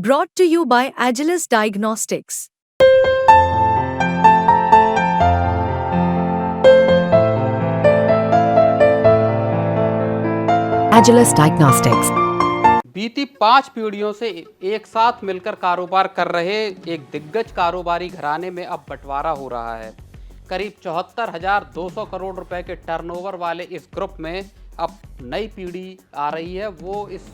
Brought to you by Agilus Diagnostics. Agilus Diagnostics. बीती 5 पीढ़ियों से एक साथ मिलकर कारोबार कर रहे एक दिग्गज कारोबारी घराने में अब बंटवारा हो रहा है। करीब 74,200 करोड़ रुपए के टर्नओवर वाले इस ग्रुप में अब नई पीढ़ी आ रही है। वो इस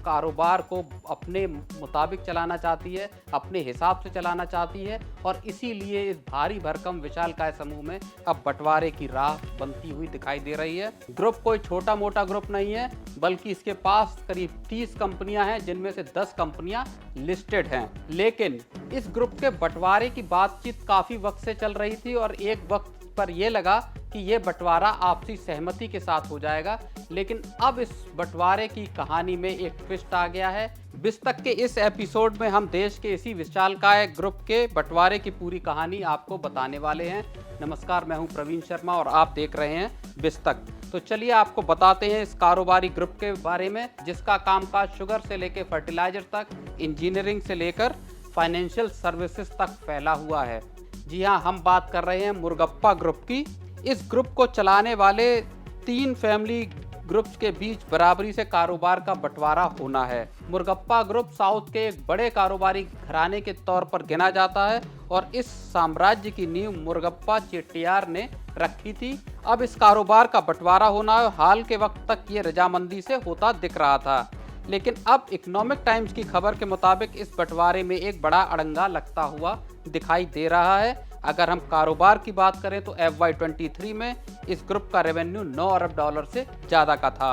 कारोबार को अपने मुताबिक चलाना चाहती है, अपने हिसाब से चलाना चाहती है और इसीलिए इस भारी भरकम विशालकाय समूह में अब बंटवारे की राह बनती हुई दिखाई दे रही है। ग्रुप कोई छोटा मोटा ग्रुप नहीं है, बल्कि इसके पास करीब 30 कंपनियां हैं, जिनमें से 10 कंपनियां लिस्टेड हैं। लेकिन इस ग्रुप के बंटवारे की बातचीत काफ़ी वक्त से चल रही थी और एक वक्त पर यह लगा कि ये बंटवारा आपसी सहमति के साथ हो जाएगा, लेकिन अब इस बंटवारे की कहानी में एक ट्विस्ट आ गया है। बिस्तक के इस एपिसोड में हम देश के इसी विशालकाय ग्रुप के बंटवारे की पूरी कहानी आपको बताने वाले हैं। नमस्कार, मैं हूं प्रवीण शर्मा और आप देख रहे हैं बिस्तक। तो चलिए आपको बताते हैं इस कारोबारी ग्रुप के बारे में, जिसका कामकाज शुगर से लेकर फर्टिलाइजर तक, इंजीनियरिंग से लेकर फाइनेंशियल सर्विसेज तक फैला हुआ है। जी हाँ, हम बात कर रहे हैं मुरगप्पा ग्रुप की। इस ग्रुप को चलाने वाले 3 फैमिली ग्रुप्स के बीच बराबरी से कारोबार का बंटवारा होना है। मुरगप्पा ग्रुप साउथ के एक बड़े कारोबारी घराने के तौर पर गिना जाता है और इस साम्राज्य की नींव मुरगप्पा चेट्टियार ने रखी थी। अब इस कारोबार का बंटवारा होना हाल के वक्त तक ये रजामंदी से होता दिख रहा था, लेकिन अब इकोनॉमिक टाइम्स की खबर के मुताबिक इस बंटवारे में एक बड़ा अड़ंगा लगता हुआ दिखाई दे रहा है। अगर हम कारोबार की बात करें तो FY23 में इस ग्रुप का रेवेन्यू 9 अरब डॉलर से ज़्यादा का था।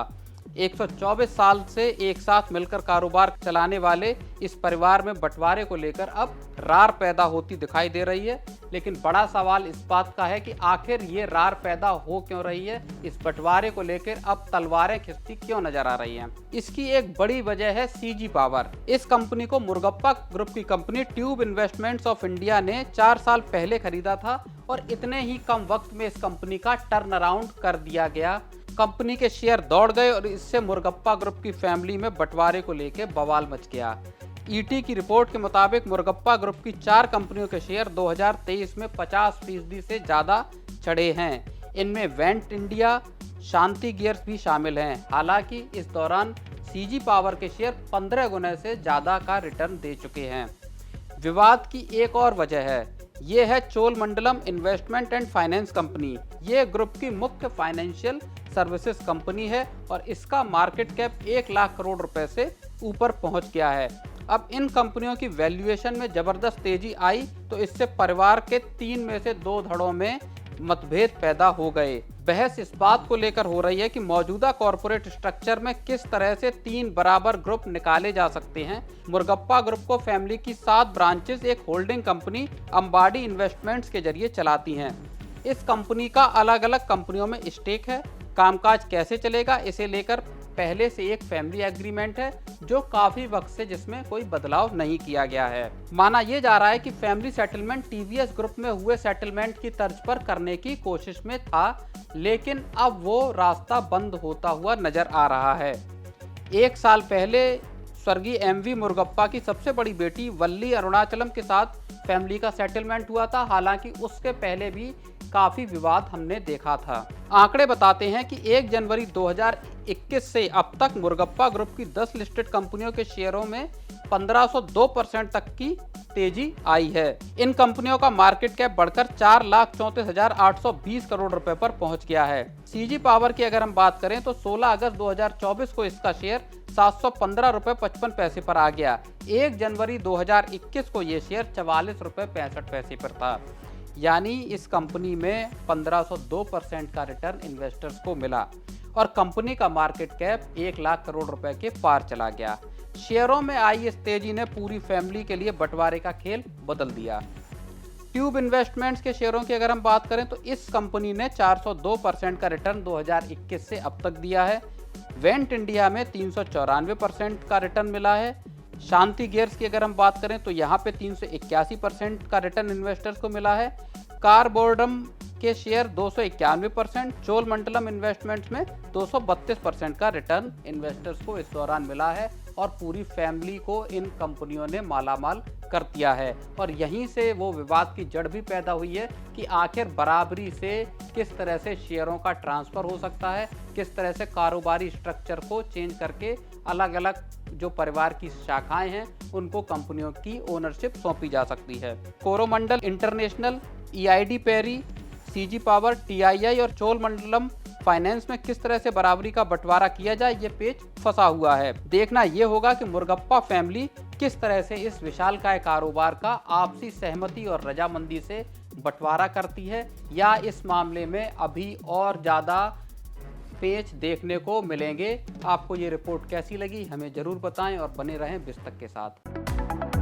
124 साल से एक साथ मिलकर कारोबार चलाने वाले इस परिवार में बंटवारे को लेकर अब रार पैदा होती दिखाई दे रही है। लेकिन बड़ा सवाल इस बात का है कि आखिर ये रार पैदा हो क्यों रही है, इस बंटवारे को लेकर अब तलवारें खिंचती क्यों नजर आ रही हैं। इसकी एक बड़ी वजह है CG पावर। इस कंपनी को मुरगप्पा ग्रुप की company tube investments of India ने 4 साल पहले खरीदा था और इतने ही कम वक्त में इस कंपनी का टर्न अराउंड कर दिया गया। कंपनी के शेयर दौड़ गए और इससे मुरगप्पा ग्रुप की फैमिली में बंटवारे को लेकर बवाल मच गया। ET की रिपोर्ट के मुताबिक मुरगप्पा ग्रुप की 4 कंपनियों के शेयर 2023 में 50% से ज़्यादा चढ़े हैं। इनमें वेंट इंडिया, शांति गियर्स भी शामिल हैं। हालांकि इस दौरान CG पावर के शेयर 15 गुने से ज़्यादा का रिटर्न दे चुके हैं। विवाद की एक और वजह है, ये है Cholamandalam investment and finance company. ये ग्रुप की मुख्य फाइनेंशियल सर्विसेज कंपनी है और इसका मार्केट कैप 1 लाख करोड़ रुपए से ऊपर पहुंच गया है। अब इन कंपनियों की वैल्यूएशन में जबरदस्त तेजी आई तो इससे परिवार के 3 में से 2 धड़ों में मतभेद पैदा हो गए। बहस इस बात को लेकर हो रही है कि मौजूदा कॉरपोरेट स्ट्रक्चर में किस तरह से 3 बराबर ग्रुप निकाले जा सकते हैं। मुरगप्पा ग्रुप को फैमिली की 7 ब्रांचेस एक होल्डिंग कंपनी अंबाडी इन्वेस्टमेंट्स के जरिए चलाती हैं। इस कंपनी का अलग अलग कंपनियों में स्टेक है। कामकाज कैसे चलेगा, इसे लेकर पहले से एक फैमिली एग्रीमेंट है जो काफी वक्त से जिसमें कोई बदलाव नहीं किया गया है। माना यह जा रहा है कि फैमिली सेटलमेंट TVS ग्रुप में हुए सेटलमेंट की तर्ज पर करने की कोशिश में था, लेकिन अब वो रास्ता बंद होता हुआ नजर आ रहा है। 1 साल पहले स्वर्गीय MV मुरगप्पा की सबसे बड़ी बेटी वल्ली अरुणाचलम के साथ फैमिली का सेटलमेंट हुआ था। हालांकि उसके पहले भी काफ़ी विवाद हमने देखा था। आंकड़े बताते हैं कि 1 जनवरी 2021 से अब तक मुरगप्पा ग्रुप की 10 लिस्टेड कंपनियों के शेयरों में 1502% तक की तेजी आई है। इन कंपनियों का मार्केट कैप बढ़कर 4,34,820 करोड़ रुपए पर पहुंच गया है। CG पावर की अगर हम बात करें तो 16 अगस्त 2024 को इसका शेयर 715 रुपए 55 पैसे पर आ गया। 1 जनवरी 2021 को ये शेयर 44 रुपए 65 पैसे पर था। यानी इस कंपनी में 1502% का रिटर्न इन्वेस्टर्स को मिला और कंपनी का मार्केट कैप 1 लाख करोड़ रुपए के पार चला गया। शेयरों में आई इस तेजी ने पूरी फैमिली के लिए बंटवारे का खेल बदल दिया। ट्यूब इन्वेस्टमेंट्स के शेयरों की अगर हम बात करें तो इस कंपनी ने 402% का रिटर्न 2021 से अब तक दिया है। वेंट इंडिया में 394% का रिटर्न मिला है। शांति गियर्स की अगर हम बात करें तो यहाँ पे 381% का रिटर्न इन्वेस्टर्स को मिला है। कारबोर्डम के शेयर 291%, चोलमंडलम इन्वेस्टमेंट्स में 232% का रिटर्न इन्वेस्टर्स को इस दौरान मिला है और पूरी फैमिली को इन कंपनियों ने मालामाल कर दिया है। और यहीं से वो विवाद की जड़ भी पैदा हुई है कि आखिर बराबरी से किस तरह से शेयरों का ट्रांसफ़र हो सकता है, किस तरह से कारोबारी स्ट्रक्चर को चेंज करके अलग अलग जो परिवार की शाखाएं हैं उनको कंपनियों की ओनरशिप सौंपी जा सकती है। Coromandel International, EID Parry, CG Power, TII और चोलमंडलम फाइनेंस में किस तरह से बराबरी का बंटवारा किया जाए, ये पेच फंसा हुआ है। देखना ये होगा कि मुरगप्पा फैमिली किस तरह से इस विशालकाय कारोबार का आपसी सहमति और रजामंदी से बंटवारा करती है, या इस मामले में अभी और ज़्यादा पेच देखने को मिलेंगे। आपको ये रिपोर्ट कैसी लगी हमें ज़रूर बताएं और बने रहें बिस्तक के साथ।